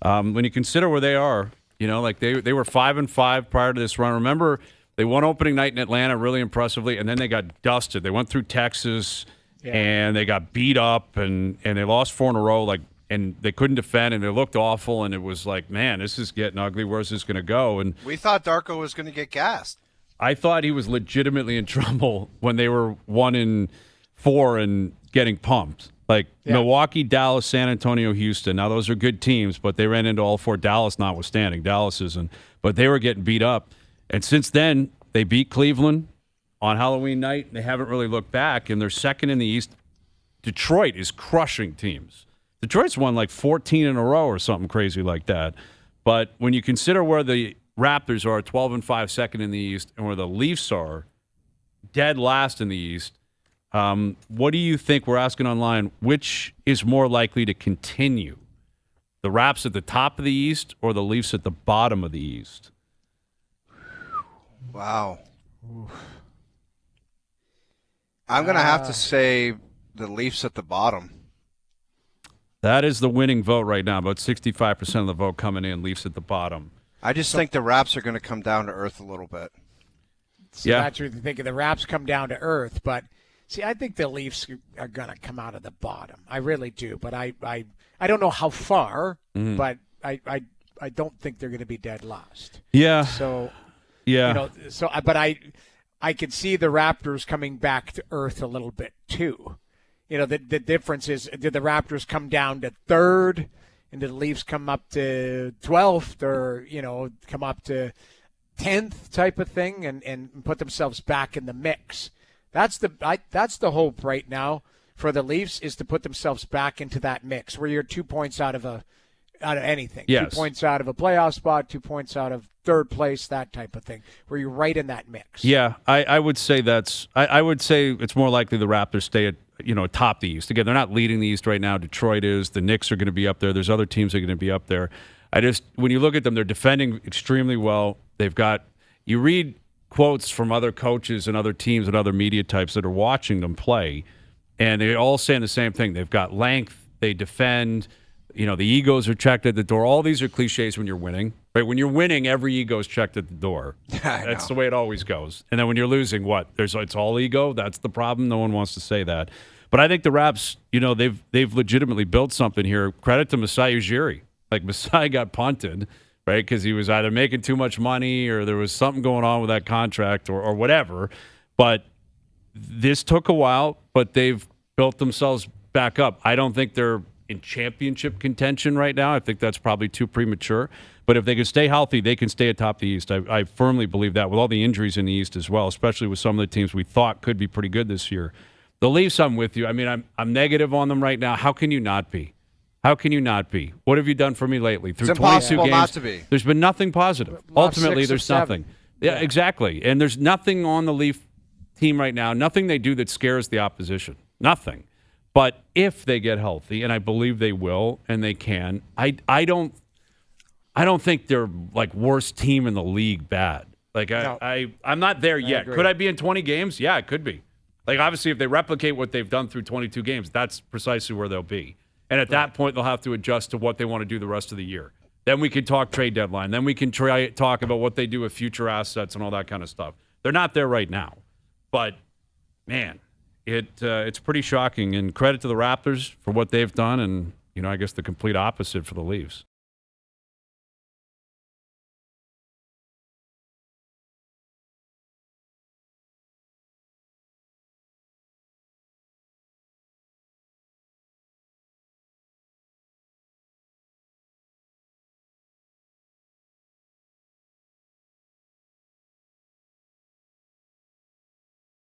When you consider where they are, like they were 5-5 prior to this run. Remember, they won opening night in Atlanta really impressively, and then they got dusted. They went through Texas, and they got beat up, and they lost 4 in a row. And they couldn't defend, and they looked awful. And it was like, man, this is getting ugly. Where's this going to go? And we thought Darko was going to get gassed. I thought he was legitimately in trouble when they were 1-4 and getting pumped. Milwaukee, Dallas, San Antonio, Houston. Now, those are good teams, but they ran into all 4, Dallas notwithstanding. Dallas isn't. But they were getting beat up. And since then, they beat Cleveland on Halloween night. They haven't really looked back, and they're second in the East. Detroit is crushing teams. Detroit's won like 14 in a row or something crazy like that. But when you consider where the Raptors are 12-5 second in the East and where the Leafs are dead last in the East, what do you think? We're asking online, which is more likely to continue? The Raps at the top of the East or the Leafs at the bottom of the East? Wow. I'm going to have to say the Leafs at the bottom. That is the winning vote right now. About 65% of the vote coming in, Leafs at the bottom. I just think the Raps are going to come down to earth a little bit. So that's what you think of the Raps come down to earth. But, see, I think the Leafs are going to come out of the bottom. I really do. But I don't know how far, but I don't think they're going to be dead last. Yeah. So, yeah. But I could see the Raptors coming back to earth a little bit too. The difference is, did the Raptors come down to third, and did the Leafs come up to 12th, or come up to 10th type of thing, and put themselves back in the mix? That's the hope right now for the Leafs, is to put themselves back into that mix where you're 2 points out of anything. Yes. 2 points out of a playoff spot, 2 points out of third place, that type of thing, where you're right in that mix. Yeah, I would say I would say it's more likely the Raptors stay at top the East. Again, they're not leading the East right now. Detroit is. The Knicks are going to be up there. There's other teams that are going to be up there. When you look at them, they're defending extremely well. You read quotes from other coaches and other teams and other media types that are watching them play, and they're all saying the same thing. They've got length. They defend. The egos are checked at the door. All these are cliches when you're winning. Right? When you're winning, every ego is checked at the door. That's the way it always goes. And then when you're losing, it's all ego? That's the problem? No one wants to say that. But I think the Raps, they've legitimately built something here. Credit to Masai Ujiri. Masai got punted, right, because he was either making too much money or there was something going on with that contract or whatever. But this took a while, but they've built themselves back up. I don't think they're in championship contention right now. I think that's probably too premature. But if they can stay healthy, they can stay atop the East. I firmly believe that, with all the injuries in the East as well, especially with some of the teams we thought could be pretty good this year. The Leafs, I'm with you. I mean, I'm negative on them right now. How can you not be? How can you not be? What have you done for me lately? Through it's 22 impossible games, not to be. There's been nothing positive. Ultimately, there's nothing. Yeah, exactly. And there's nothing on the Leaf team right now, nothing they do that scares the opposition. Nothing. But if they get healthy, and I believe they will, and they can, I don't think they're worst team in the league bad. I'm not there yet. Could I be in 20 games? Yeah, it could be. Obviously, if they replicate what they've done through 22 games, that's precisely where they'll be. And at that point, they'll have to adjust to what they want to do the rest of the year. Then we can talk trade deadline. Then we can talk about what they do with future assets and all that kind of stuff. They're not there right now. But, man, it's pretty shocking. And credit to the Raptors for what they've done, and, I guess the complete opposite for the Leafs.